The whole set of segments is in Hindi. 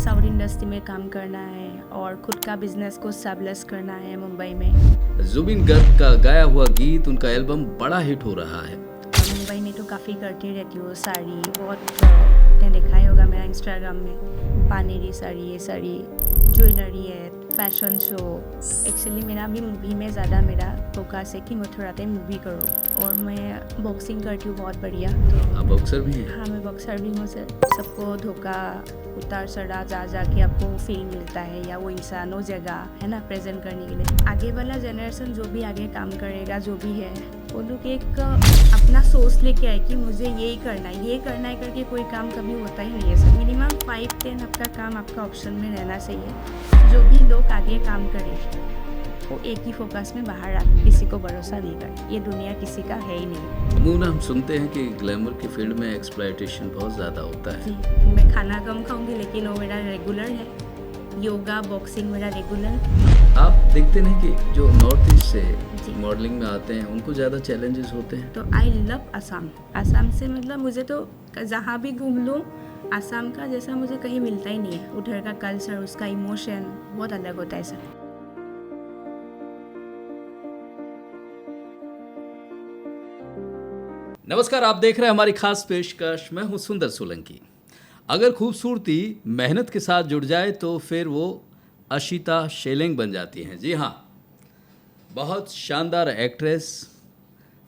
साउथ इंडस्ट्री में काम करना है और खुद का बिजनेस को स्टैब्लिश करना है मुंबई में। जुबिन गर्ग का गाया हुआ गीत, उनका एल्बम बड़ा हिट हो रहा है। और मुंबई में तो काफ़ी करती रहती हूँ साड़ी, बहुत आपने देखा ही होगा मेरा इंस्टाग्राम में, पानेरी साड़ी, ये साड़ी, ज्वेलरी है, फैशन शो। एक्चुअली मेरा भी मूवी में ज़्यादा मेरा फोकस है कि मैं थोड़ा टाइम मूवी करूँ। और मैं बॉक्सिंग करती हूँ बहुत बढ़िया। तो आप बॉक्सर भी हैं? हाँ, मैं बॉक्सर भी हूँ सर। सबको धोखा उतार चढ़ा जा के आपको फील मिलता है, या वो इंसान वो जगह है ना प्रेजेंट करने के लिए। आगे वाला जनरेशन जो भी आगे काम करेगा, जो भी है, वो लोग एक अपना सोच लेके आए कि मुझे ये करना है करके कोई काम कभी होता ही नहीं है सर। मिनिमम 5-10 आपका काम आपका ऑप्शन में रहना चाहिए। जो भी लोग आगे काम करें वो एक ही फोकस में बाहर आ, किसी को भरोसा नहीं कर, ये दुनिया किसी का है ही नहीं। अमूमन हम सुनते हैं कि ग्लैमर की फील्ड में एक्सप्लॉयटेशन बहुत ज़्यादा होता है। जी, मैं खाना कम खाऊंगी लेकिन वो मेरा रेगुलर है। योगा, बॉक्सिंग मेरा रेगुलर। आप देखते नहीं कि जो नॉर्थ ईस्ट जी। से मॉडलिंग में आते हैं उनको ज़्यादा चैलेंजेस होते हैं? तो आई लव असम। असम से मतलब मुझे तो जहाँ भी घूम लूँ, असम का जैसा मुझे कहीं मिलता ही नहीं है। उधर का कल्चर, उसका इमोशन बहुत अलग होता है सर। नमस्कार, आप देख रहे हैं हमारी खास पेशकश। मैं हूं सुंदर सोलंकी। अगर खूबसूरती मेहनत के साथ जुड़ जाए तो फिर वो अशिता शेलेंग बन जाती हैं। जी हाँ, बहुत शानदार एक्ट्रेस,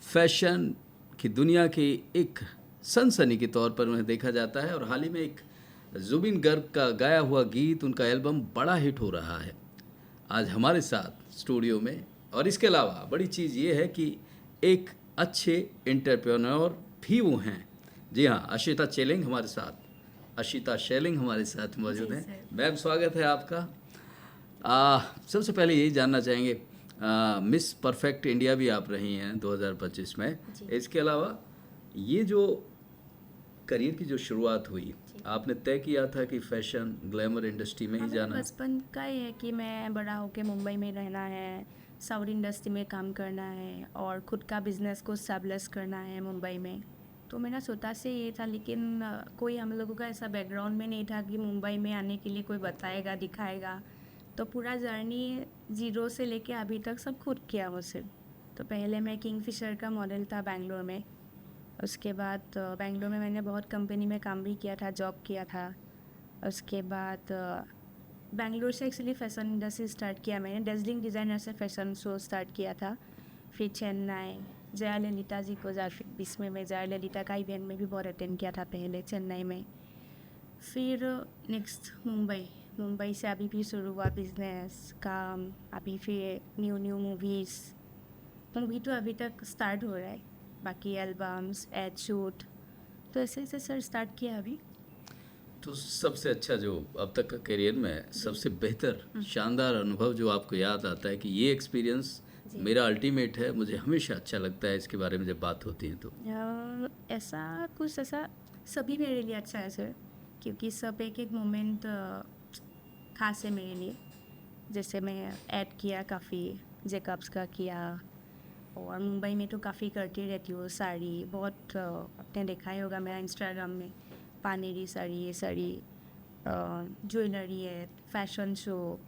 फैशन की दुनिया की एक सनसनी के तौर पर उन्हें देखा जाता है। और हाल ही में एक जुबिन गर्ग का गाया हुआ गीत, उनका एल्बम बड़ा हिट हो रहा है। आज हमारे साथ स्टूडियो में, और इसके अलावा बड़ी चीज़ ये है कि एक अच्छे एंटरप्रेन्योर भी वो हैं। जी हाँ, अशिता शेलिंग हमारे साथ मौजूद जी हैं। सर। मैम, स्वागत है आपका। सबसे पहले यही जानना चाहेंगे, मिस परफेक्ट इंडिया भी आप रही हैं 2025 में। जी। इसके अलावा ये जो करियर की जो शुरुआत हुई, आपने तय किया था कि फैशन ग्लैमर इंडस्ट्री में ही हमारा जाना? बचपन का ही है कि मैं बड़ा होके मुंबई में रहना है, साउथ इंडस्ट्री में काम करना है और खुद का बिजनेस को स्टैब्लिश करना है मुंबई में। तो मेरा छोटा से ये था, लेकिन कोई हम लोगों का ऐसा बैकग्राउंड में नहीं था कि मुंबई में आने के लिए कोई बताएगा, दिखाएगा। तो पूरा जर्नी जीरो से लेके अभी तक सब खुद किया मुझसे। तो पहले मैं किंगफिशर का मॉडल था बैंगलोर में। उसके बाद बैंगलोर में मैंने बहुत कंपनी में काम भी किया था, जॉब किया था। उसके बाद बैंगलोर से एक्चुअली फ़ैशन इंडस्ट्री स्टार्ट किया मैंने, डेज़लिंग डिज़ाइनर से फ़ैशन शो स्टार्ट किया था। फिर चेन्नई, जया ललिता जी को 2020 में मैं जया ललिता का इवेंट में भी बहुत अटेंड किया था पहले चेन्नई में। फिर नेक्स्ट मुंबई से अभी भी शुरू हुआ बिजनेस काम। अभी फिर न्यू मूवी तो अभी तक स्टार्ट हो रहा है, बाकी एल्बम्स, एड शूट, तो ऐसे ऐसे सर स्टार्ट किया अभी। तो सबसे अच्छा जो अब तक का करियर में सबसे बेहतर शानदार अनुभव जो आपको याद आता है कि ये एक्सपीरियंस मेरा अल्टीमेट है, मुझे हमेशा अच्छा लगता है इसके बारे में जब बात होती है तो? ऐसा सभी मेरे लिए अच्छा है सर, क्योंकि सब एक एक मोमेंट खास है मेरे लिए। जैसे मैं ऐड किया काफ़ी, जेकब्स का किया, और मुंबई में तो काफ़ी करती रहती हूँ साड़ी, बहुत आपने देखा ही होगा मेरा इंस्टाग्राम में, पानेरी साड़ी, ये साड़ी, ज्वेलरी है, फैशन शो।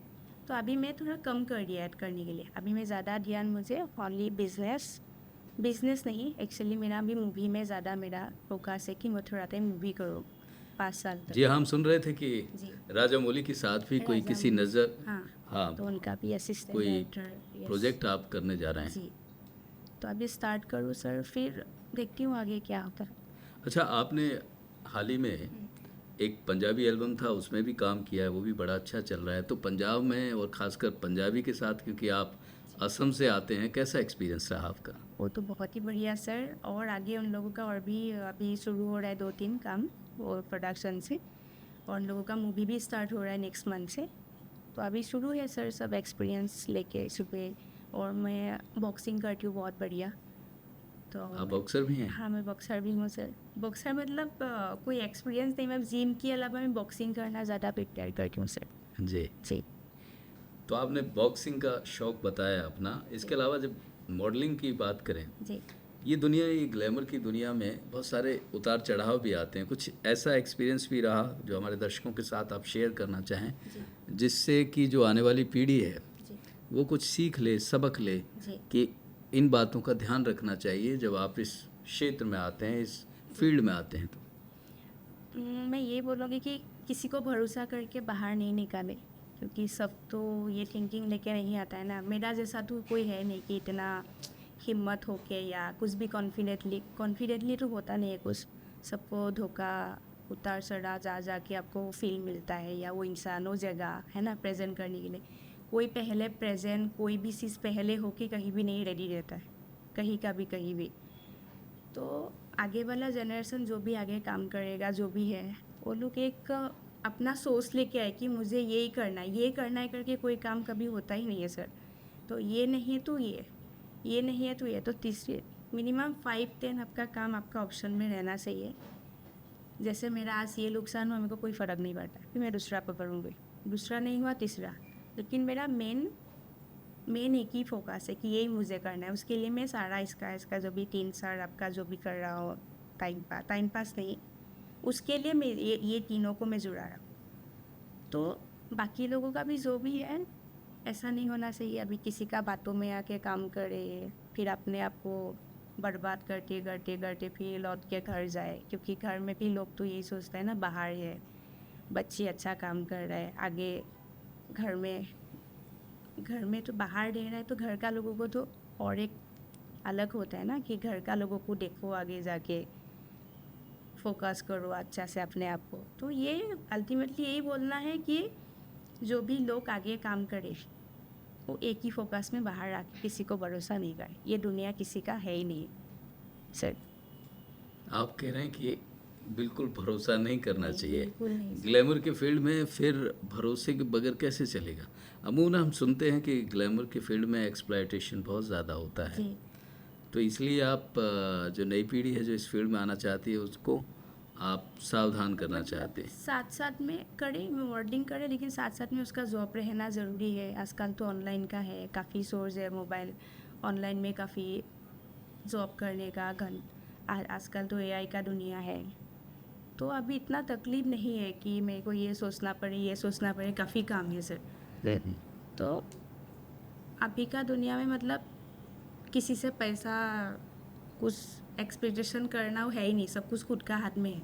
तो अभी मैं थोड़ा कम कर दिया ऐड करने के लिए। अभी मैं ज़्यादा ध्यान मुझे ओनली बिजनेस नहीं, एक्चुअली मेरा भी मूवी में ज़्यादा मेरा फोकस है कि मैं थोड़ा टाइम मूवी करूँ 5 साल तक। जी हाँ, हम सुन रहे थे कि जी। राजा मौली के साथ भी कोई राजा किसी मौली, नज़र, हाँ, हाँ, तो उनका भी असिस्टेंट कोई डायरेक्टर, यस प्रोजेक्ट आप करने जा रहे हैं। जी। तो अभी स्टार्ट करूँ सर, फिर देखती हूँ आगे क्या होता है। अच्छा, आपने हाल ही में एक पंजाबी एल्बम था, उसमें भी काम किया है, वो भी बड़ा अच्छा चल रहा है। तो पंजाब में और ख़ासकर पंजाबी के साथ, क्योंकि आप असम से आते हैं, कैसा एक्सपीरियंस रहा आपका? वो तो बहुत ही बढ़िया सर, और आगे उन लोगों का और भी अभी शुरू हो रहा है 2-3 काम वो प्रोडक्शन से, और उन लोगों का मूवी भी स्टार्ट हो रहा है नेक्स्ट मंथ से। तो अभी शुरू है सर, सब एक्सपीरियंस लेके सुबह। और मैं बॉक्सिंग करती हूँ बहुत बढ़िया। तो आप बॉक्सर भी हैं? हाँ, मैं बॉक्सर भी हूँ सर। बॉक्सर मतलब कोई एक्सपीरियंस नहीं, मैं जिम के अलावा मैं बॉक्सिंग करना ज़्यादा प्रिपेयर करती हूँ सर। जी। जी। तो आपने बॉक्सिंग का शौक़ बताया अपना, इसके अलावा जब मॉडलिंग की बात करें, जी। ये दुनिया, ये ग्लैमर की दुनिया में बहुत सारे उतार चढ़ाव भी आते हैं। कुछ ऐसा एक्सपीरियंस भी रहा जो हमारे दर्शकों के साथ आप शेयर करना चाहें, जी जिससे कि जो आने वाली पीढ़ी है जी वो कुछ सीख ले, सबक ले जी कि इन बातों का ध्यान रखना चाहिए जब आप इस क्षेत्र में आते हैं, इस फील्ड में आते हैं तो। मैं ये बोलूँगी कि किसी को भरोसा करके बाहर नहीं निकाले, क्योंकि सब तो ये थिंकिंग लेके नहीं आता है ना। मेरा जैसा तो कोई है नहीं कि इतना हिम्मत होके या कुछ भी कॉन्फिडेंटली तो होता नहीं है कुछ। सबको धोखा, उतार चढ़ाव जा के आपको फील मिलता है, या वो इंसान वो जगह है ना प्रेजेंट करने के लिए। कोई पहले प्रेजेंट, कोई भी चीज़ पहले होके कहीं भी नहीं रेडी रहता है, कहीं का भी कहीं भी। तो आगे वाला जनरेशन जो भी आगे काम करेगा, जो भी है, वो लोग एक अपना सोच लेके आए कि मुझे यही करना है, ये करना है करके कोई काम कभी होता ही नहीं है सर। तो ये नहीं है तो ये नहीं है तो ये, तो तीसरी मिनिमम 5-10 आपका काम आपका ऑप्शन में रहना चाहिए। जैसे मेरा आज ये नुकसान हुआ, मेरे को कोई फ़र्क नहीं पड़ता, फिर मैं दूसरा पकड़ूँगी, दूसरा नहीं हुआ तीसरा। लेकिन मेरा मेन एक ही फोकस है कि यही मुझे करना है। उसके लिए मैं सारा इसका जो भी 3 साल आपका जो भी कर रहा हो, टाइम पास नहीं, उसके लिए मैं ये तीनों को मैं जुड़ा रहा हूँ। तो बाकी लोगों का भी जो भी है, ऐसा नहीं होना चाहिए अभी किसी का बातों में आके काम करे, फिर अपने आप को बर्बाद करते करते करते फिर लौट के घर जाए। क्योंकि घर में भी लोग तो यही सोचते हैं ना, बाहर है, बच्चे अच्छा काम कर रहा है, आगे घर में तो बाहर रह रहा है, तो घर का लोगों को तो और एक अलग होता है ना कि घर का लोगों को देखो, आगे जाके फोकस करो अच्छा से अपने आप को। तो ये अल्टीमेटली यही बोलना है कि जो भी लोग आगे काम करे वो एक ही फोकस में बाहर आके किसी को भरोसा नहीं करे। ये दुनिया किसी का है ही नहीं सर। आप कह रहे हैं कि बिल्कुल भरोसा नहीं करना चाहिए। बिल्कुल नहीं सर। ग्लैमर के फील्ड में फिर भरोसे के बगैर कैसे चलेगा? अमूमन हम सुनते हैं कि ग्लैमर के फील्ड में एक्सप्लॉयटेशन बहुत ज़्यादा होता है। जी तो इसलिए आप जो नई पीढ़ी है जो इस फील्ड में आना चाहती है उसको आप सावधान करना चाहते हैं। साथ साथ में करे, मॉडलिंग करे, लेकिन साथ साथ में उसका जॉब रहना ज़रूरी है। आजकल तो ऑनलाइन का है, काफ़ी सोर्स है मोबाइल ऑनलाइन में, काफ़ी जॉब करने का आजकल तो एआई का दुनिया है। तो अभी इतना तकलीफ नहीं है कि मेरे को ये सोचना पड़े, काफ़ी काम है सर। तो अभी का दुनिया में मतलब किसी से पैसा कुछ एक्सपेक्टेशन करना वो है ही नहीं, सब कुछ खुद का हाथ में है।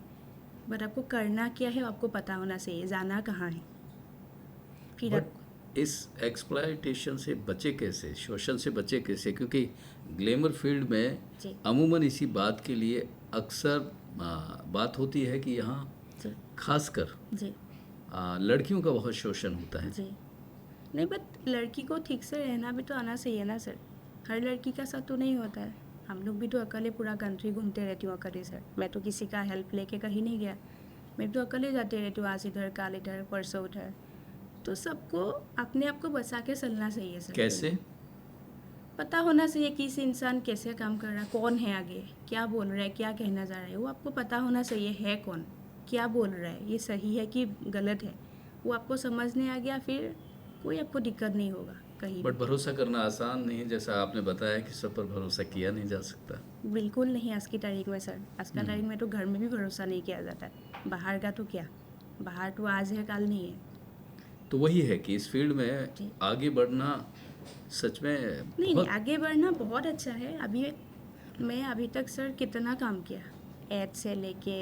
बट आपको करना क्या है आपको पता होना चाहिए, जाना कहाँ है। फिर बट इस एक्सप्लॉयटेशन से बचे कैसे, शोषण से बचे कैसे? क्योंकि ग्लैमर फील्ड में जी अमूमन इसी बात के लिए अक्सर बात होती है कि यहाँ जी खासकर जी लड़कियों का बहुत शोषण होता है। जी नहीं, बट लड़की को ठीक से रहना भी तो आना चाहिए ना सर। हर लड़की का साथ तो नहीं होता है। हम लोग भी तो अकेले पूरा कंट्री घूमते रहती हूँ अकेले सर। मैं तो किसी का हेल्प लेके कहीं नहीं गया, मैं तो अकेले जाते रहती हूँ, आज इधर काल इधर परसों उधर। तो सबको अपने आप को बचा के चलना चाहिए सर। कैसे? पता होना चाहिए कि इस इंसान कैसे काम कर रहा है, कौन है आगे, क्या बोल रहा है, क्या कहना चाह रहा है, वो आपको पता होना चाहिए है कौन, क्या बोल रहा है, ये सही है कि गलत है, वो आपको समझने आ गया, फिर कोई आपको दिक्कत नहीं होगा कहीं बट भरोसा करना आसान नहीं है, जैसा आपने बताया कि सब पर भरोसा किया नहीं जा सकता। भी। बिल्कुल नहीं आज की तारीख में सर। आज की तारीख में तो घर में भी भरोसा नहीं किया जाता है, बाहर का तो क्या, बाहर तो आज है कल नहीं है। तो वही है कि इस फील्ड में जी। आगे बढ़ना सच में नहीं बहुत आगे बढ़ना बहुत अच्छा है। मैं अभी तक सर कितना काम किया, एड से लेके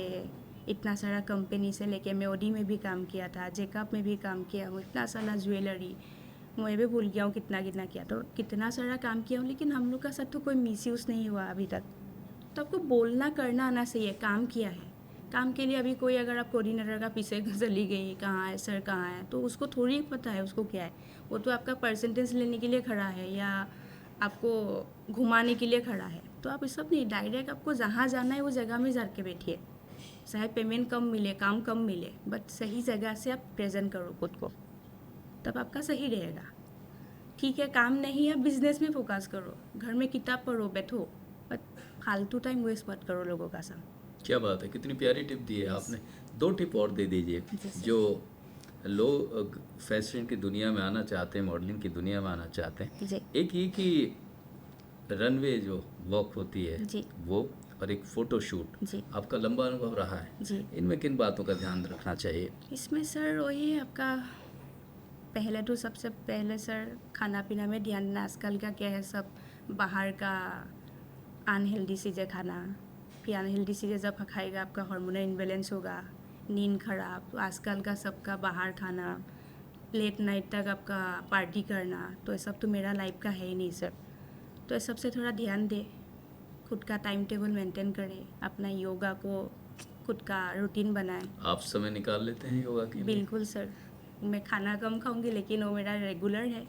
इतना सारा कंपनी से लेके, मैं ओडी में भी काम किया था, जेकअप में भी काम किया हूँ, इतना सारा ज्वेलरी, मैं भी भूल गया हूँ कितना कितना किया, तो कितना सारा काम किया हूँ। लेकिन हम लोग का साथ तो कोई मिसयूज़ नहीं हुआ अभी तक। तो आपको बोलना करना आना चाहिए, काम किया है, काम के लिए। अभी कोई अगर आप कोऑर्डिनेटर का पीछे चली गई, कहाँ है सर कहाँ है, तो उसको थोड़ी पता है उसको क्या है। वो तो आपका परसेंटेज लेने के लिए खड़ा है या आपको घुमाने के लिए खड़ा है। तो आप सब नहीं, डायरेक्ट आपको जहाँ जाना है वो जगह में जाके बैठिए, चाहे पेमेंट कम मिले, काम कम मिले, बट सही जगह से आप प्रेजेंट करो खुद को, तब आपका सही रहेगा। ठीक है, काम नहीं है, बिजनेस में फोकस करो, घर में किताब पढ़ो, बैठो, बट फालतू टाइम वेस्ट मत करो लोगों का साथ। क्या बात है, कितनी प्यारी टिप दी है आपने। 2 टिप और दे दीजिए जी सर। जो लोग फैशन की दुनिया में आना चाहते हैं, मॉडलिंग की दुनिया में आना चाहते हैं। जी एक ये कि रनवे जो वॉक होती है जी वो और एक फ़ोटो शूट, जी आपका लंबा अनुभव रहा है, जी। इनमें किन बातों का ध्यान रखना चाहिए? इसमें सर वही है आपका, पहले तो सबसे पहले सर खाना पीना में ध्यान देना। आजकल का क्या है, सब बाहर का अनहेल्दी चीज़ें खाना, फिर अनहेल्दी चीज़ें जब खाएगा आपका हार्मोनल इम्बैलेंस होगा, नींद खराब। तो आजकल का सबका बाहर खाना, लेट नाइट तक आपका पार्टी करना, तो ये सब तो मेरा लाइफ का है ही नहीं सर। तो ये सबसे थोड़ा ध्यान दे, खुद का टाइम टेबल मेंटेन करे, अपना योगा को खुद का रूटीन बनाए। आप समय निकाल लेते हैं योगा के लिए? बिल्कुल सर, मैं खाना कम खाऊंगी लेकिन वो मेरा रेगुलर है।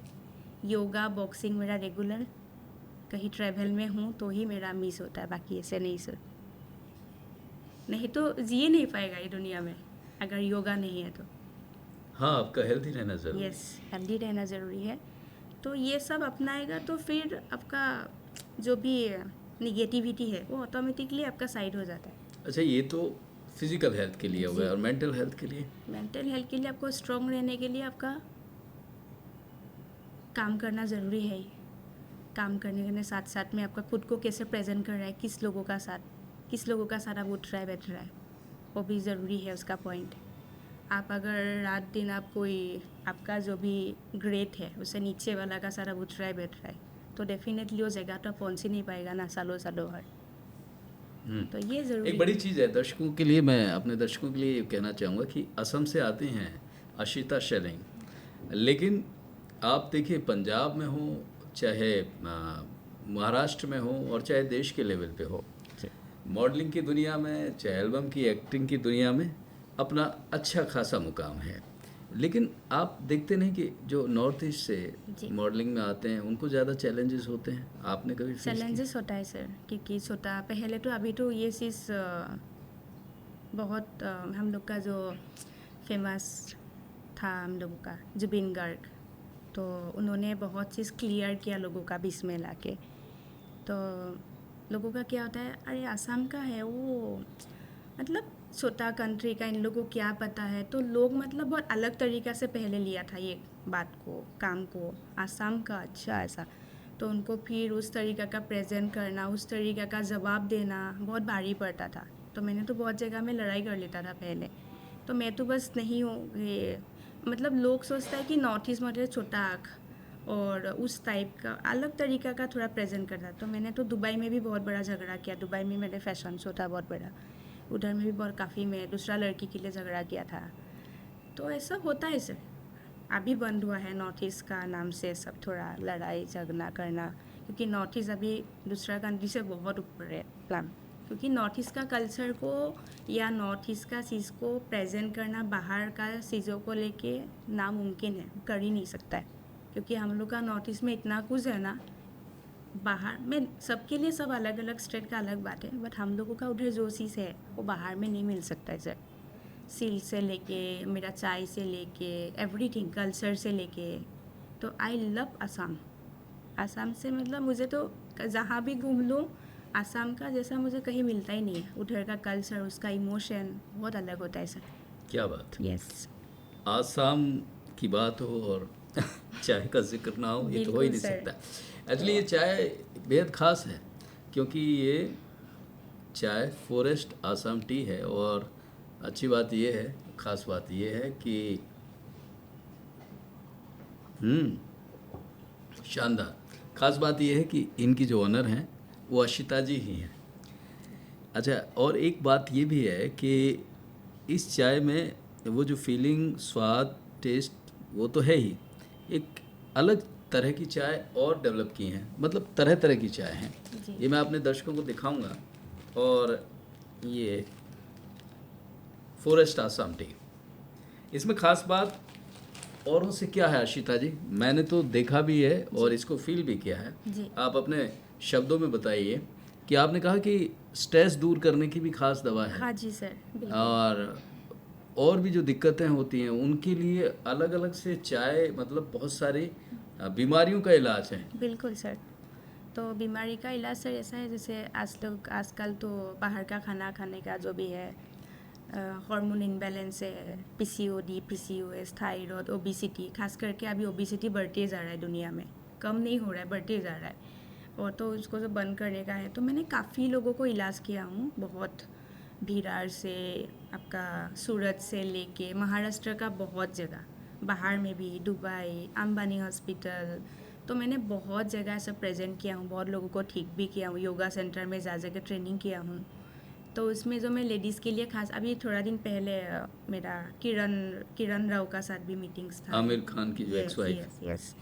योगा बॉक्सिंग मेरा रेगुलर, कहीं ट्रैवल में हूँ तो ही मेरा मिस होता है, बाकी ऐसे नहीं सर। नहीं तो जी नहीं पाएगा ये दुनिया में अगर योगा नहीं है तो। हाँ, आपका हेल्दी रहना ज़रूरी है। यस, हेल्दी रहना ज़रूरी है। तो ये सब अपनाएगा तो फिर आपका जो भी निगेटिविटी है वो ऑटोमेटिकली आपका साइड हो जाता है। अच्छा, ये तो फिजिकल हेल्थ के लिए हो गया, और मेंटल हेल्थ के लिए? मेंटल हेल्थ के लिए आपको स्ट्रॉन्ग रहने के लिए आपका काम करना ज़रूरी है ही। काम करने के साथ साथ में आपका खुद को कैसे प्रेजेंट कर रहा है, किस लोगों का साथ आप उठ रहा है बैठ रहा है, वो भी ज़रूरी है उसका पॉइंट। आप अगर रात दिन आप कोई आपका जो भी ग्रेड है उससे नीचे वाला का सारा उठ रहा है बैठ रहा है, तो डेफिनेटली वो जगह तो पहुँच ही नहीं पाएगा ना सालों सालों भर। तो ये ज़रूरी एक बड़ी चीज़ है दर्शकों के लिए, मैं अपने दर्शकों के लिए ये कहना चाहूँगा कि असम से आते हैं आशिता शेलिंग, लेकिन आप देखिए पंजाब में हो, चाहे महाराष्ट्र में हो, और चाहे देश के लेवल पे हो, मॉडलिंग की दुनिया में, चाहे एल्बम की एक्टिंग की दुनिया में अपना अच्छा खासा मुकाम है। लेकिन आप देखते नहीं कि जो नॉर्थ ईस्ट से मॉडलिंग में आते हैं उनको ज़्यादा चैलेंजेस होते हैं? आपने कभी फेस किया? चैलेंजेस होता है सर, क्योंकि छोटा पहले तो अभी तो ये चीज़ बहुत हम लोग का जो फेमस था हम लोगों का जुबिन गर्ग, तो उन्होंने बहुत चीज़ क्लियर किया लोगों का बीच में लाके। तो लोगों का क्या होता है, अरे आसाम का है वो, मतलब छोटा कंट्री का, इन लोगों को क्या पता है। तो लोग मतलब बहुत अलग तरीक़ा से पहले लिया था ये बात को, काम को, आसाम का अच्छा ऐसा। तो उनको फिर उस तरीक़ा का प्रेजेंट करना, उस तरीक़ा का जवाब देना बहुत भारी पड़ता था। तो मैंने तो बहुत जगह में लड़ाई कर लेता था पहले। तो मैं तो बस नहीं हूँ ये, मतलब लोग सोचता है कि नॉर्थ ईस्ट मतलब छोटा आँख और उस टाइप का अलग तरीक़ा का थोड़ा प्रेजेंट करता। तो मैंने तो दुबई में भी बहुत बड़ा झगड़ा किया। दुबई में मेरे फैशन शो था बहुत बड़ा, उधर में भी बहुत काफ़ी मैं दूसरा लड़की के लिए झगड़ा किया था। तो ऐसा होता है सर, अभी बंद हुआ है नॉर्थ ईस्ट का नाम से सब थोड़ा लड़ाई झगड़ा करना, क्योंकि नॉर्थ ईस्ट अभी दूसरा कंट्री से बहुत ऊपर है प्लान। क्योंकि नॉर्थ ईस्ट का कल्चर को या नॉर्थ ईस्ट का चीज़ को प्रेजेंट करना बाहर का चीज़ों को लेके नामुमकिन है, कर ही नहीं सकता है। क्योंकि हम लोग का नॉर्थ ईस्ट में इतना कुछ है ना, बाहर में सबके लिए सब अलग अलग स्टेट का अलग बात है, बट हम लोगों का उधर जो चीज़ है वो बाहर में नहीं मिल सकता है सर। सिल्क से लेके मेरा चाय से लेके एवरीथिंग, कल्चर से लेके। तो आई लव असम। असम से मतलब मुझे तो जहाँ भी घूम लूँ असम का जैसा मुझे कहीं मिलता ही नहीं है। उधर का कल्चर, उसका इमोशन बहुत अलग होता है सर। क्या बात है। यस, आसाम की बात हो और चाय का जिक्र ना हो, ये तो हो ही नहीं बिल्कुल सर। सकता। एक्चुअली ये चाय बेहद ख़ास है, क्योंकि ये चाय फॉरेस्ट आसाम टी है, और अच्छी बात ये है, ख़ास बात ये है कि शानदार, ख़ास बात ये है कि इनकी जो ओनर हैं वो अशिता जी ही हैं। अच्छा, और एक बात ये भी है कि इस चाय में वो जो फीलिंग, स्वाद, टेस्ट वो तो है ही, एक अलग तरह की चाय और डेवलप की हैं, मतलब तरह तरह की चाय हैं। जी। ये मैं अपने दर्शकों को दिखाऊंगा। और ये फॉरेस्ट आसाम टी, इसमें ख़ास बात औरों से क्या है आशिता जी? मैंने तो देखा भी है और इसको फील भी किया है। जी। आप अपने शब्दों में बताइए कि आपने कहा कि स्ट्रेस दूर करने की भी खास दवा है, हाँ जी सर, बिल्कुल। और भी जो दिक्कतें होती हैं उनके लिए अलग अलग से चाय, मतलब बहुत सारी बीमारियों का इलाज है। बिल्कुल सर। तो बीमारी का इलाज सर ऐसा है, जैसे आजकल तो बाहर का खाना खाने का जो भी है, हार्मोन इम्बैलेंस है, पीसीओडी, पीसीओएस, थायराइड, ओबेसिटी, खास करके अभी ओबेसिटी बढ़ते जा रहा है दुनिया में, कम नहीं हो रहा है, बढ़ते जा रहा है। और तो उसको जो बंद करने का है, तो मैंने काफ़ी लोगों को इलाज किया हूँ, बहुत भीरार से, आपका सूरत से लेके महाराष्ट्र का बहुत जगह, बाहर में भी, दुबई, अंबानी हॉस्पिटल, तो मैंने बहुत जगह ऐसा प्रेजेंट किया हूँ, बहुत लोगों को ठीक भी किया हूँ, योगा सेंटर में जा जा के ट्रेनिंग किया हूँ। तो उसमें जो मैं लेडीज़ के लिए खास, अभी थोड़ा दिन पहले मेरा किरण राव का साथ भी मीटिंग्स था, आमिर खान की जो एक्स वाइफ। यस,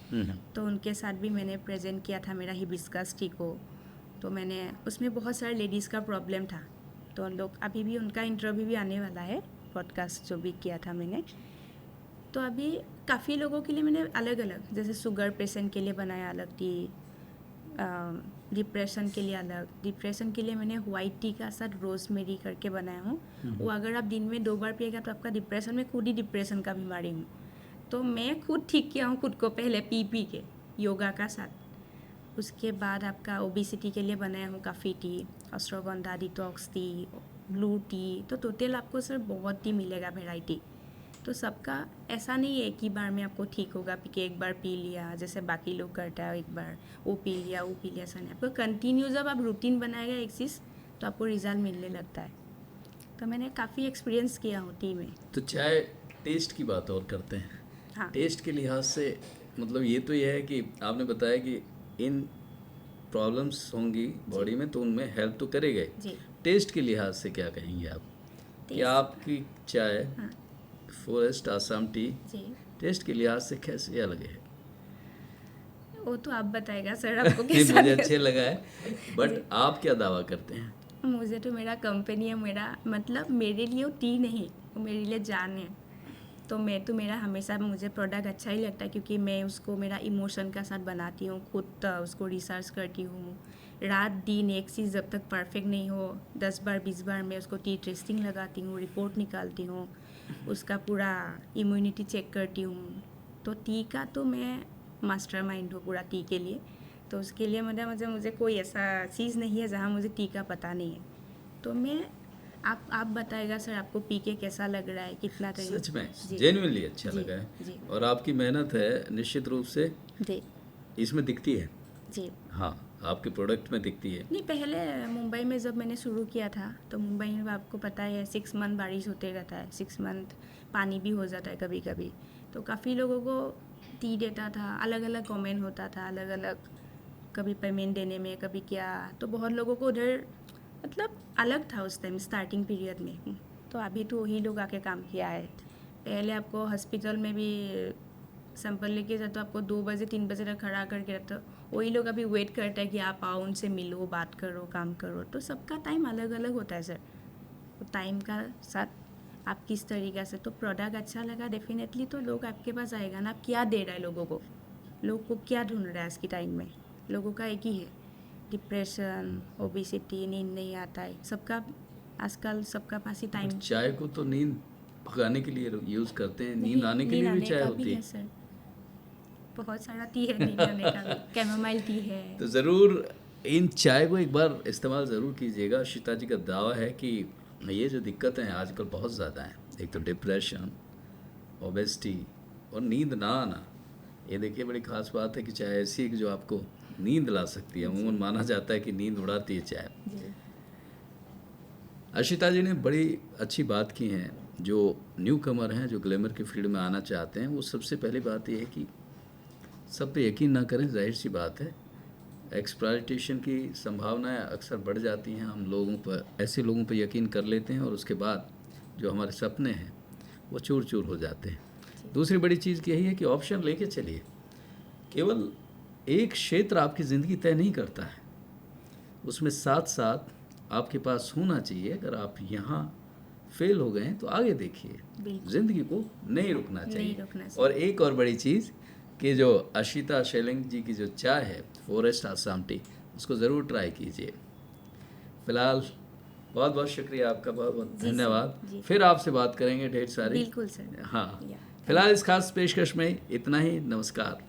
तो उनके साथ भी मैंने प्रेजेंट किया था मेरा हिबिस्कस टी को। तो मैंने उसमें बहुत सारे लेडीज़ का प्रॉब्लम था, तो उन लोग अभी भी उनका इंटरव्यू भी आने वाला है, पॉडकास्ट जो भी किया था मैंने। तो अभी काफ़ी लोगों के लिए मैंने अलग अलग, जैसे शुगर पेशेंट के लिए बनाया अलग टी, डिप्रेशन के लिए अलग, डिप्रेशन के लिए मैंने वाइट टी का साथ रोज़मेरी करके बनाया हूँ। वो अगर आप दिन में 2 बार पिएगा तो आपका डिप्रेशन में, खुद ही डिप्रेशन का बीमारी हूँ, तो मैं खुद ठीक किया हूँ खुद को पहले पी के योगा का साथ। उसके बाद आपका ओबेसिटी के लिए बनाया हूँ काफ़ी T, ashwagandha detox tea, blue T, तो टोटल आपको सर बहुत टी मिलेगा वेराइटी। तो सबका ऐसा नहीं है एक ही बार में आपको ठीक होगा, कि एक बार पी लिया जैसे बाकी लोग करता है, एक बार वो पी लिया, ऐसा नहीं। आपको कंटिन्यू जब आप रूटीन बनाएगा एक चीज़, तो आपको रिजल्ट मिलने लगता है। तो मैंने काफ़ी एक्सपीरियंस किया हूँ टी में। तो चाय टेस्ट की बात और करते हैं। हाँ, टेस्ट के लिहाज से मतलब ये तो ये है कि आपने बताया कि इन प्रॉब्लम्स होंगी बॉडी में, तो उनमें हेल्प तो करेगा ही। जी। टेस्ट के लिहाज से क्या कहेंगे आप कि टेस्ट, आपकी चाय हाँ फॉरेस्ट आसाम टी जी, टेस्ट के लिहाज से कैसे अलग है? वो तो आप बताएगा सर, आपको नहीं, कैसा मुझे लगा? अच्छे लगा है, बट आप क्या दावा करते हैं? मुझे तो मेरा कंपनी है, मेरा मतलब मेरे लिए वो टी नहीं, वो मेरे लिए जान है। तो मैं तो मेरा हमेशा मुझे प्रोडक्ट अच्छा ही लगता है, क्योंकि मैं उसको मेरा इमोशन का साथ बनाती हूँ, खुद उसको रिसर्च करती हूँ, रात दिन एक चीज़ जब तक परफेक्ट नहीं हो 10 बार 20 बार मैं उसको टी टेस्टिंग लगाती हूँ, रिपोर्ट निकालती हूँ, उसका पूरा इम्यूनिटी चेक करती हूँ। तो टी का तो मैं मास्टर माइंड हूँ पूरा टी के लिए। तो उसके लिए मुझे कोई ऐसा चीज़ नहीं है जहाँ मुझे टी का पता नहीं है। तो मैं आप बताएगा सर, आपको पी के कैसा लग रहा है, कितना चाहिए? सच में जी जेन्युइनली अच्छा जी लगा है, जी और आपकी मेहनत है निश्चित रूप से जी इसमें दिखती है। जी। हाँ, आपके प्रोडक्ट में दिखती है। नहीं, पहले मुंबई में जब मैंने शुरू किया था, तो मुंबई में आपको पता है 6 मंथ बारिश होते रहता है, 6 मंथ पानी भी हो जाता है कभी कभी। तो काफ़ी लोगों को टी देता था, अलग अलग कमेंट होता था, अलग अलग, कभी पेमेंट देने में, कभी क्या, तो बहुत लोगों को उधर मतलब अलग था उस टाइम स्टार्टिंग पीरियड में। तो अभी तो वही लोग आके काम किया है। पहले आपको हॉस्पिटल में भी सैंपल लेके जाते, तो आपको 2 बजे 3 बजे तक खड़ा करके रखते, वही लोग अभी वेट करता है कि आप आओ, उनसे मिलो, बात करो, काम करो। तो सबका टाइम अलग अलग होता है सर, तो टाइम का साथ आप किस तरीक़े से, तो प्रोडक्ट अच्छा लगा डेफिनेटली तो लोग आपके पास आएगा ना। आप क्या दे रहा है लोगों को, लोग को क्या ढूंढ रहा है आज के टाइम में? लोगों का एक ही है, डिप्रेशन, ओबेसिटी, नींद नहीं आता है, सबका आजकल सबका पास ही टाइम। चाय को तो नींद भगाने के लिए यूज़ करते हैं, नींद आने के लिए भी चाय होती है सर, बहुत सारा टी है नींद आने का भी, कैमोमाइल टी है। तो ज़रूर इन चाय को एक बार इस्तेमाल ज़रूर कीजिएगा। अशिता जी का दावा है कि ये जो दिक्कतें हैं आजकल बहुत ज़्यादा हैं, एक तो डिप्रेशन, ओबेसिटी और नींद ना आना, ये देखिए बड़ी ख़ास बात है कि चाय ऐसी है कि जो आपको नींद ला सकती है। अमूमन माना जाता है कि नींद उड़ाती है चाय। जी अशिता जी ने बड़ी अच्छी बात की हैं। जो न्यू कमर हैं, जो ग्लैमर की फील्ड में आना चाहते हैं, वो सबसे पहली बात ये है कि सब पे यकीन ना करें। जाहिर सी बात है, एक्सप्लॉयटेशन की संभावनाएं अक्सर बढ़ जाती हैं। हम लोगों पर, ऐसे लोगों पर यकीन कर लेते हैं और उसके बाद जो हमारे सपने हैं वो चूर चूर हो जाते हैं। दूसरी बड़ी चीज़ यही है कि ऑप्शन लेके चलिए। केवल एक क्षेत्र आपकी ज़िंदगी तय नहीं करता है, उसमें साथ साथ आपके पास होना चाहिए। अगर आप यहाँ फेल हो गए हैं तो आगे देखिए, ज़िंदगी को नहीं रुकना चाहिए। और एक और बड़ी चीज़ कि जो अशिता शेलिंग जी की जो चाय है फॉरेस्ट आसाम टी, उसको ज़रूर ट्राई कीजिए। फ़िलहाल बहुत बहुत शुक्रिया आपका, बहुत बहुत धन्यवाद। फिर आपसे बात करेंगे ढेर सारी। बिल्कुल सर। हाँ, फिलहाल इस खास पेशकश में इतना ही। नमस्कार।